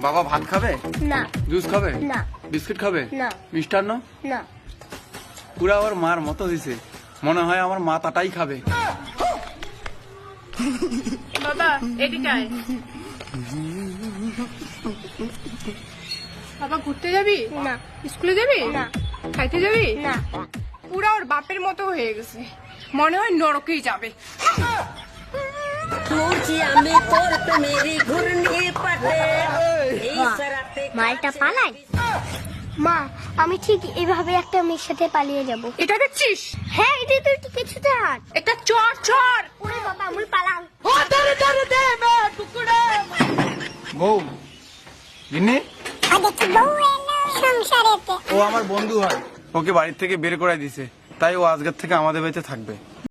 বাবা ভাত খাবে না। জুস খাবে না। বিস্কিট খাবে না। মিষ্টান্ন না। পুরা আমার মার মতো দিছে, মনে হয় আমার মা তাটাই খাবে। বাবা এদিকে আয়। বাবা ঘুরতে যাবি? না। স্কুলে যাবি? না। খাইতে যাবি? না। পুরা ওর বাপের মতো হয়ে গেছে, মনে হয় নরকেই যাবে। আমি তোর প্রেমেরই ঘূর্ণি পাটে এই সারাতে মালটা পালায়। মা আমি ঠিক এভাবে একটা মেয়ের সাথে পালিয়ে যাব। এটা দেখছিস? হ্যাঁ এটা তো একটু কিছুতে হাত। এটা চর চর। ওরে বাবা আমি পালাম। বউ গিন্নি দেখি বউ এলো সংসারেতে। ও আমার বন্ধু হয়, ওকে বাড়ির থেকে বের করে দিছে, তাই ও আজকের থেকে আমাদের বাড়িতে থাকবে।